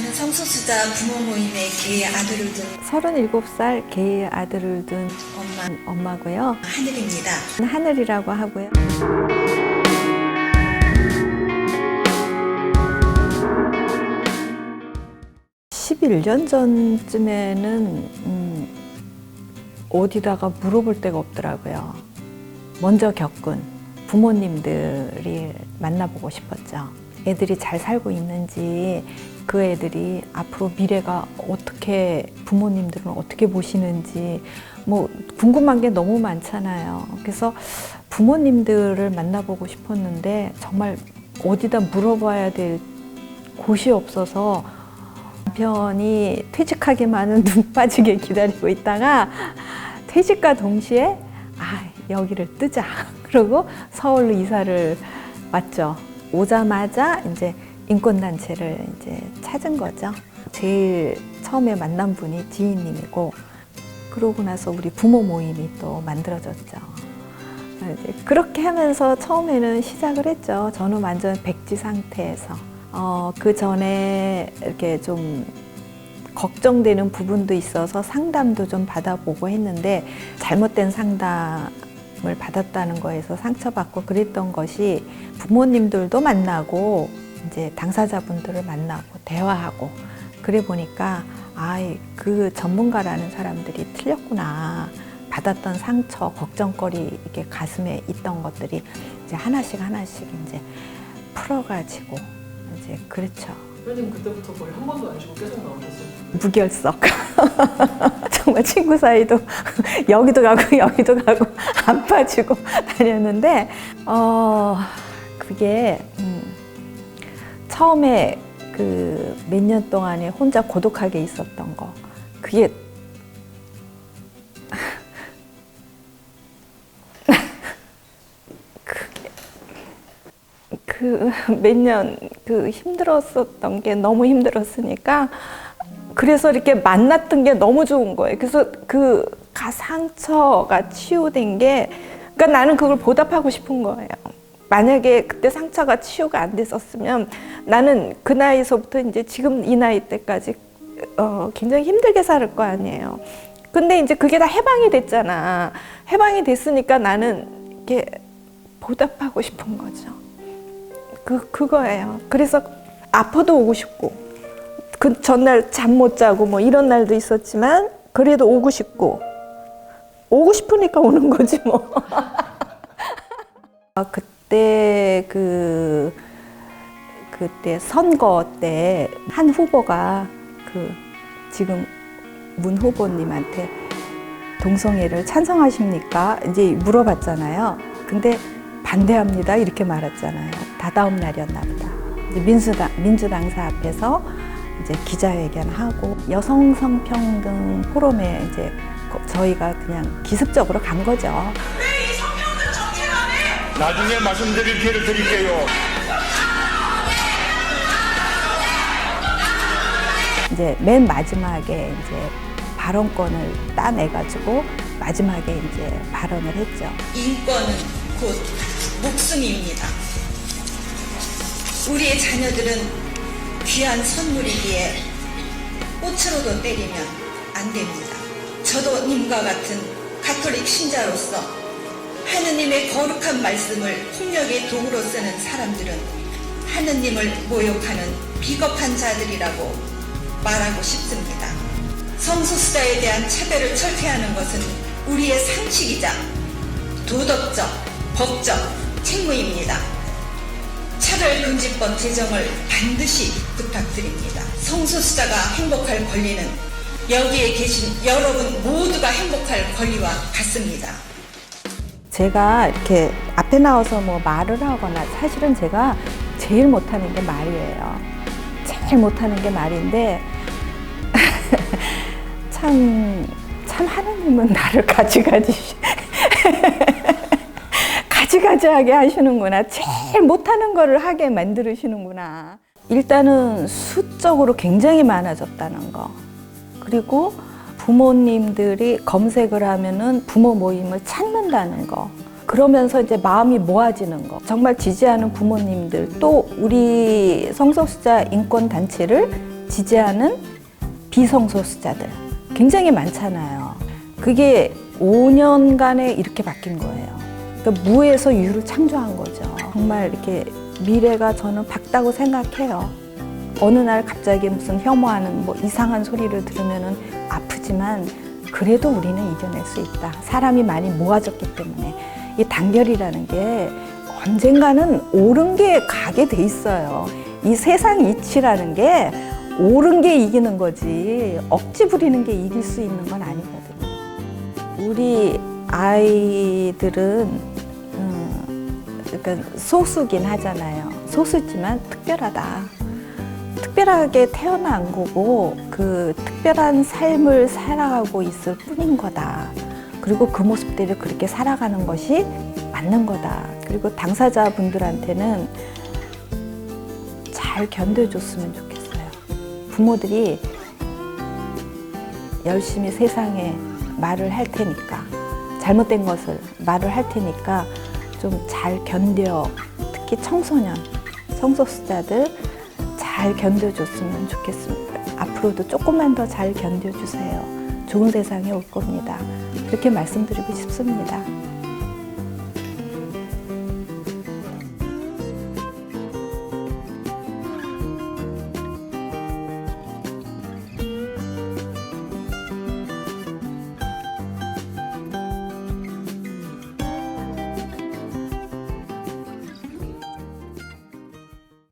저는 성소수자 부모 모임의 개의 아들을 둔 37살 개의 아들을 둔 엄마고요. 하늘입니다. 하늘이라고 하고요. (11년) 전쯤에는 어디다가 물어볼 데가 없더라고요. 먼저 겪은 부모님들이 만나보고 싶었죠. 애들이 잘 살고 있는지, 그 애들이 앞으로 미래가 어떻게, 부모님들은 어떻게 보시는지 뭐 궁금한 게 너무 많잖아요. 그래서 부모님들을 만나보고 싶었는데 정말 어디다 물어봐야 될 곳이 없어서 남편이 퇴직하기만은 눈 빠지게 기다리고 있다가 퇴직과 동시에 여기를 뜨자 그러고 서울로 이사를 왔죠. 오자마자 이제 인권단체를 이제 찾은 거죠. 제일 처음에 만난 분이 지인님이고, 그러고 나서 우리 부모 모임이 또 만들어졌죠. 그렇게 하면서 처음에는 시작을 했죠. 저는 완전 백지 상태에서. 그 전에 이렇게 좀 걱정되는 부분도 있어서 상담도 좀 받아보고 했는데, 잘못된 상담을 받았다는 거에서 상처받고 그랬던 것이, 부모님들도 만나고 이제 당사자분들을 만나고 대화하고 그래 보니까 그 전문가라는 사람들이 틀렸구나. 받았던 상처, 걱정거리, 이렇게 가슴에 있던 것들이 이제 하나씩 이제 풀어가지고 이제 그렇죠. 선생님 그때부터 거의 한 번도 안 쉬고 계속 나오셨어요? 무결석. 정말 친구 사이도 여기도 가고 안 빠지고 다녔는데, 그게 처음에 그 몇 년 동안에 혼자 고독하게 있었던 거, 그게 그 몇 년 그 힘들었었던 게 너무 힘들었으니까, 그래서 이렇게 만났던 게 너무 좋은 거예요. 그래서 그 상처가 치유된 게, 그러니까 나는 그걸 보답하고 싶은 거예요. 만약에 그때 상처가 치유가 안 됐었으면 나는 그 나이서부터 이제 지금 이 나이 때까지 굉장히 힘들게 살 거 아니에요. 근데 이제 그게 다 해방이 됐잖아. 해방이 됐으니까 나는 이렇게 보답하고 싶은 거죠. 그거예요. 그래서 아파도 오고 싶고, 그 전날 잠 못 자고 뭐 이런 날도 있었지만, 그래도 오고 싶으니까 오는 거지 뭐. 그때 그때 선거 때 한 후보가 지금 문 후보님한테 동성애를 찬성하십니까? 이제 물어봤잖아요. 근데 반대합니다 이렇게 말했잖아요. 다다음 날이었나 보다. 이제 민주당사 앞에서 이제 기자회견하고 여성 성평등 포럼에 이제 저희가 그냥 기습적으로 간 거죠. 왜 이 성평등 정책 안 해? 나중에 말씀드릴 기회를 드릴게요. 이제 맨 마지막에 이제 발언권을 따내가지고 마지막에 이제 발언을 했죠. 인권은 곧 목숨입니다. 우리의 자녀들은 귀한 선물이기에 꽃으로도 때리면 안 됩니다. 저도 님과 같은 가톨릭 신자로서 하느님의 거룩한 말씀을 폭력의 도구로 쓰는 사람들은 하느님을 모욕하는 비겁한 자들이라고 말하고 싶습니다. 성소수자에 대한 차별을 철폐하는 것은 우리의 상식이자 도덕적, 법적 책무입니다. 차별금지법 제정을 반드시 부탁드립니다. 성소수자가 행복할 권리는 여기에 계신 여러분 모두가 행복할 권리와 같습니다. 제가 이렇게 앞에 나와서 뭐 말을 하거나, 사실은 제가 제일 못하는 게 말이에요. 제일 못하는 게 말인데 참 하나님은 나를 가지가지하게 하시는구나. 제일 못하는 거를 하게 만들으시는구나. 일단은 수적으로 굉장히 많아졌다는 거, 그리고 부모님들이 검색을 하면은 부모 모임을 찾는다는 거, 그러면서 이제 마음이 모아지는 거, 정말 지지하는 부모님들, 또 우리 성소수자 인권 단체를 지지하는 비성소수자들 굉장히 많잖아요. 그게 5년간에 이렇게 바뀐 거예요. 그러니까 무에서 유를 창조한 거죠. 정말 이렇게 미래가 저는 밝다고 생각해요. 어느 날 갑자기 무슨 혐오하는 뭐 이상한 소리를 들으면은 아프지만 그래도 우리는 이겨낼 수 있다. 사람이 많이 모아졌기 때문에 이 단결이라는 게 언젠가는 옳은 게 가게 돼 있어요. 이 세상 이치라는 게 옳은 게 이기는 거지 억지 부리는 게 이길 수 있는 건 아니거든요. 우리 아이들은 그러니까 소수긴 하잖아요. 소수지만 특별하다. 특별하게 태어난 거고 그 특별한 삶을 살아가고 있을 뿐인 거다. 그리고 그 모습들을 그렇게 살아가는 것이 맞는 거다. 그리고 당사자분들한테는 잘 견뎌줬으면 좋겠어요. 부모들이 열심히 세상에 말을 할 테니까 잘못된 것을 말을 할 테니까 좀 잘 견뎌. 특히 청소년, 성소수자들 잘 견뎌줬으면 좋겠습니다. 앞으로도 조금만 더 잘 견뎌주세요. 좋은 세상이 올 겁니다. 그렇게 말씀드리고 싶습니다.